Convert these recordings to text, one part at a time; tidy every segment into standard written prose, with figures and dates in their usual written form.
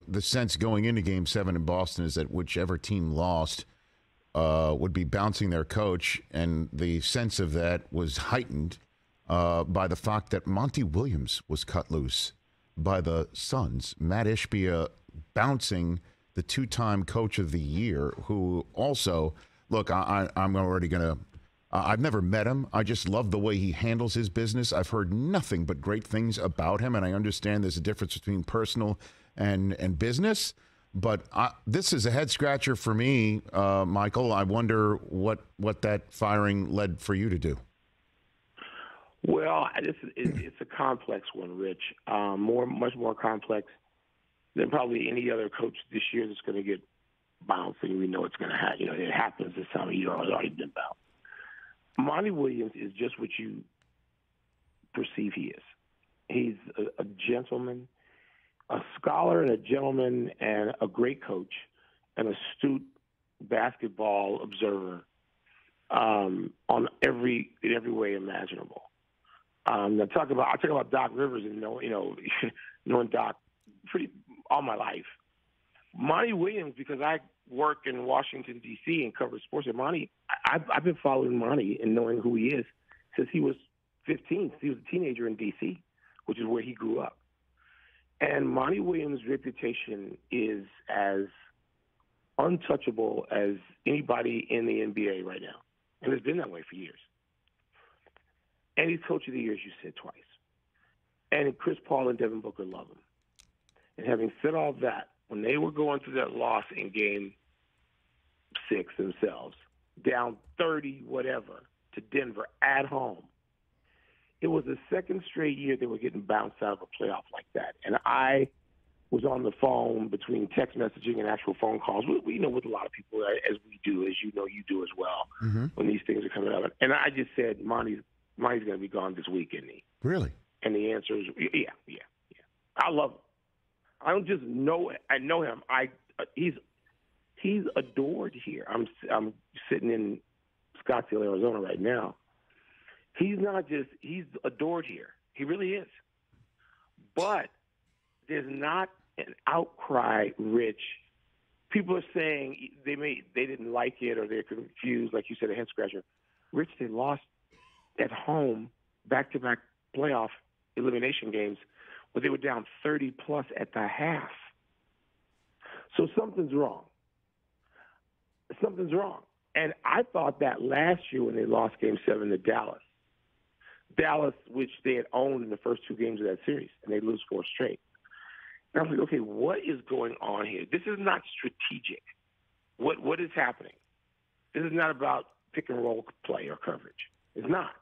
the sense going into Game 7 in Boston is that whichever team lost would be bouncing their coach, and the sense of that was heightened by the fact that Monty Williams was cut loose by the Suns. Matt Ishbia bouncing the two-time Coach of the Year, who also, look, I'm already going to, I've never met him. I just love the way he handles his business. I've heard nothing but great things about him, and I understand there's a difference between personal and business. But this is a head-scratcher for me, Michael. I wonder what that firing led for you to do. Well, it's a complex one, Rich. Much more complex than probably any other coach this year that's going to get bounced, and we know it's going to happen. It happens this time of year. It's already been bounced. Monty Williams is just what you perceive he is. He's a gentleman, a scholar and a gentleman, and a great coach, an astute basketball observer in every way imaginable. I talk about Doc Rivers and knowing Doc pretty all my life. Monty Williams, because I work in Washington D.C. and cover sports, and Monty, I've been following Monty and knowing who he is since he was 15. He was a teenager in D.C., which is where he grew up. And Monty Williams' reputation is as untouchable as anybody in the NBA right now, and it's been that way for years. And he's Coach of the Year, as you said, twice. And Chris Paul and Devin Booker love him. And having said all that, when they were going through that loss in Game 6 themselves, down 30 whatever to Denver at home, it was the second straight year they were getting bounced out of a playoff like that. And I was on the phone between text messaging and actual phone calls. We know with a lot of people, as we do, as you know you do as well, when these things are coming up. And I just said, Monty's going to be gone this week, isn't he? Really? And the answer is, yeah. I love him. I don't just know it. I know him. He's adored here. I'm sitting in Scottsdale, Arizona right now. He's adored here. He really is. But there's not an outcry, Rich. People are saying they didn't like it or they're confused, like you said, a head scratcher. Rich, they lost at home back-to-back playoff elimination games where they were down 30-plus at the half. So something's wrong. Something's wrong. And I thought that last year when they lost Game 7 to Dallas, which they had owned in the first two games of that series, and they lose 4 straight. And I was like, okay, what is going on here? This is not strategic. What is happening? This is not about pick-and-roll play or coverage. It's not.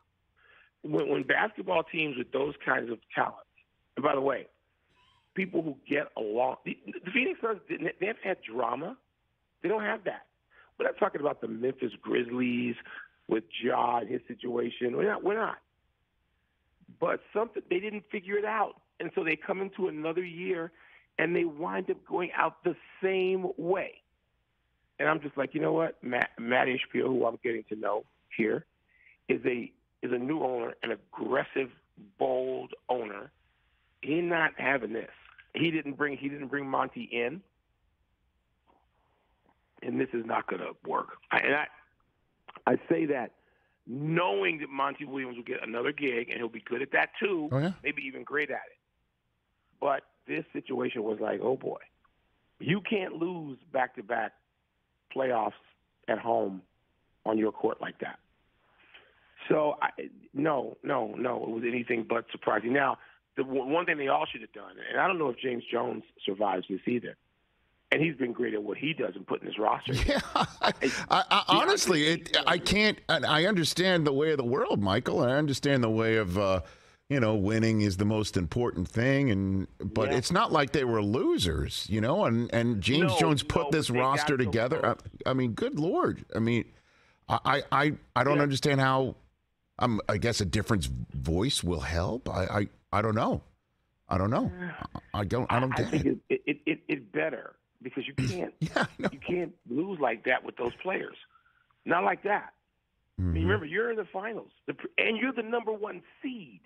When basketball teams with those kinds of talents, and by the way, people who get along, the Phoenix Suns, they have had drama. They don't have that. We're not talking about the Memphis Grizzlies with Ja and his situation. We're not. But they didn't figure it out. And so they come into another year and they wind up going out the same way. And I'm just like, you know what? Matt Ishbia, who I'm getting to know here, is a new owner, an aggressive, bold owner. He's not having this. He didn't bring Monty in, and this is not going to work. I say that knowing that Monty Williams will get another gig, and he'll be good at that too, maybe even great at it. But this situation was like, oh boy, you can't lose back-to-back playoffs at home on your court like that. So, no, it was anything but surprising. Now, the one thing they all should have done, and I don't know if James Jones survives this either, and he's been great at what he does in putting his roster. Yeah, I honestly, I can't. I understand the way of the world, Michael. I understand the way of, winning is the most important thing, but it's not like they were losers, And James Jones put this roster together. I mean, good Lord. I mean, I don't understand how. I guess a different voice will help. I don't know. I don't get think it's better because you can't you can't lose like that with those players. Not like that. I mean, remember, you're in the finals, and you're the number 1 seed.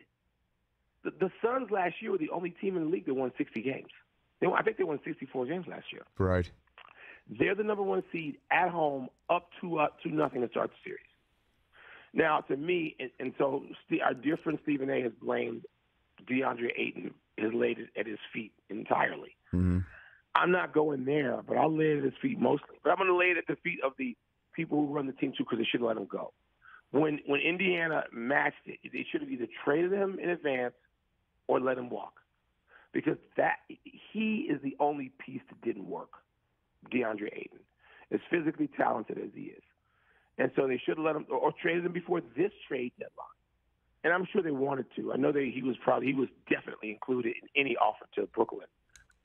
The Suns last year were the only team in the league that won 60 games. I think they won 64 games last year. Right. They're the number 1 seed at home, up 2-0 to start the series. Now, to me, and so our dear friend Stephen A. has blamed DeAndre Ayton, has laid it at his feet entirely. Mm-hmm. I'm not going there, but I'll lay it at his feet mostly. But I'm going to lay it at the feet of the people who run the team, too, because they shouldn't let him go. When Indiana matched it, they should have either traded him in advance or let him walk, because he is the only piece that didn't work, DeAndre Ayton, as physically talented as he is. And so they should have let him or traded him before this trade deadline. And I'm sure they wanted to. I know he was definitely included in any offer to Brooklyn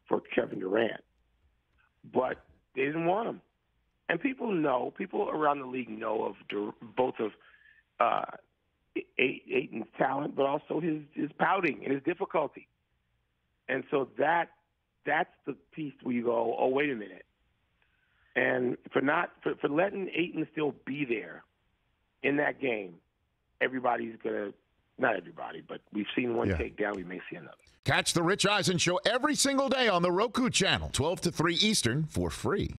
for Kevin Durant. But they didn't want him. And people around the league know of both of Ayton's talent, but also his pouting and his difficulty. And so that's the piece where you go, oh, wait a minute. And for letting Ayton still be there in that game, everybody's going to, not everybody, but we've seen one take down, we may see another. Catch the Rich Eisen Show every single day on the Roku channel, 12 to 3 Eastern, for free.